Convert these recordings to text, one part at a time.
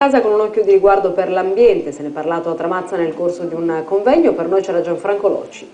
casa con un occhio di riguardo per l'ambiente. Se ne è parlato a Tramazza nel corso di un convegno. Per noi c'era Gianfranco Locci.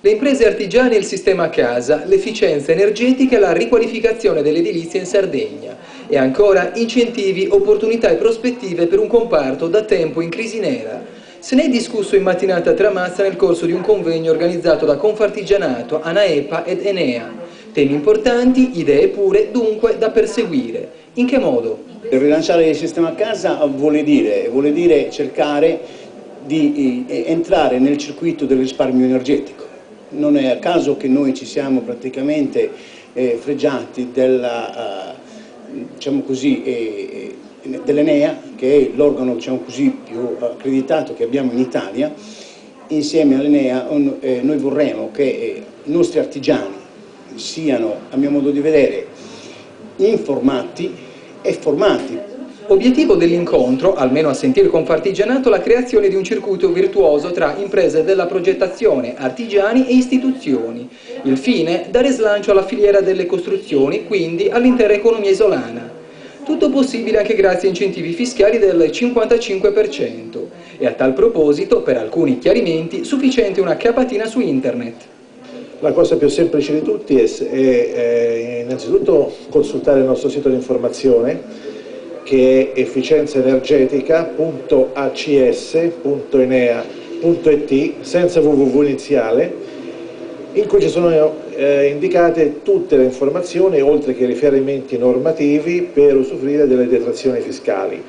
Le imprese artigiane e il sistema a casa, l'efficienza energetica e la riqualificazione dell'edilizia in Sardegna. E ancora incentivi, opportunità e prospettive per un comparto da tempo in crisi nera. Se ne è discusso in mattinata a Tramazza nel corso di un convegno organizzato da Confartigianato, Anaepa ed Enea. Temi importanti, idee pure, dunque da perseguire. In che modo? Rilanciare il sistema a casa vuole dire cercare di entrare nel circuito del risparmio energetico. Non è a caso che noi ci siamo praticamente fregiati diciamo così, dell'Enea, che è l'organo diciamo così, più accreditato che abbiamo in Italia. Insieme all'Enea noi vorremmo che i nostri artigiani siano, a mio modo di vedere, informati e formati. Obiettivo dell'incontro, almeno a sentire Confartigianato, la creazione di un circuito virtuoso tra imprese della progettazione, artigiani e istituzioni. Il fine? Dare slancio alla filiera delle costruzioni, quindi all'intera economia isolana. Tutto possibile anche grazie a incentivi fiscali del 55%. E a tal proposito, per alcuni chiarimenti, sufficiente una capatina su internet. La cosa più semplice di tutti è innanzitutto consultare il nostro sito di informazione, che è efficienzaenergetica.acs.enea.it, senza www iniziale, in cui ci sono indicate tutte le informazioni, oltre che riferimenti normativi per usufruire delle detrazioni fiscali.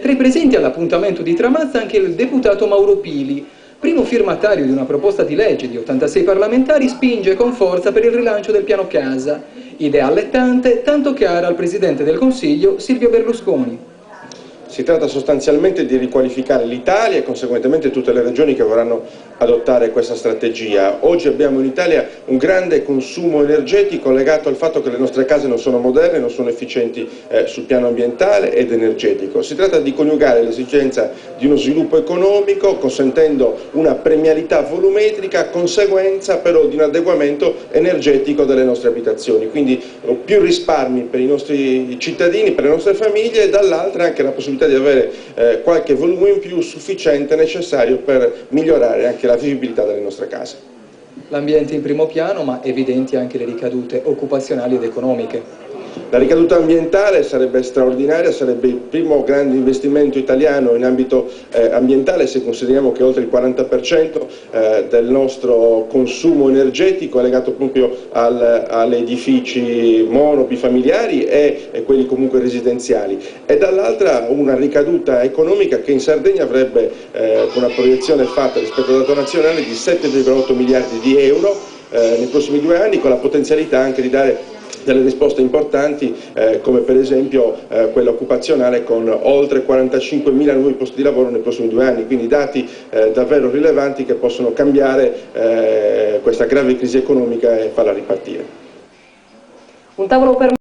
Tra i presenti all'appuntamento di Tramazza anche il deputato Mauro Pili, primo firmatario di una proposta di legge di 86 parlamentari, spinge con forza per il rilancio del piano casa, idea allettante, tanto cara al Presidente del Consiglio Silvio Berlusconi. Si tratta sostanzialmente di riqualificare l'Italia e conseguentemente tutte le regioni che vorranno adottare questa strategia. Oggi abbiamo in Italia un grande consumo energetico legato al fatto che le nostre case non sono moderne, non sono efficienti sul piano ambientale ed energetico. Si tratta di coniugare l'esigenza di uno sviluppo economico consentendo una premialità volumetrica a conseguenza però di un adeguamento energetico delle nostre abitazioni. Quindi più risparmi per i nostri cittadini, per le nostre famiglie e dall'altra anche la possibilità di avere qualche volume in più sufficiente, necessario per migliorare anche la vivibilità delle nostre case. L'ambiente in primo piano, ma evidenti anche le ricadute occupazionali ed economiche. La ricaduta ambientale sarebbe straordinaria, sarebbe il primo grande investimento italiano in ambito ambientale, se consideriamo che oltre il 40% del nostro consumo energetico è legato proprio agli edifici bifamiliari e quelli comunque residenziali, e dall'altra una ricaduta economica che in Sardegna avrebbe una proiezione fatta rispetto al dato nazionale di 7,8 miliardi di euro nei prossimi 2 anni, con la potenzialità anche di dare delle risposte importanti come per esempio quella occupazionale, con oltre 45.000 nuovi posti di lavoro nei prossimi 2 anni, quindi dati davvero rilevanti che possono cambiare questa grave crisi economica e farla ripartire. Un tavolo per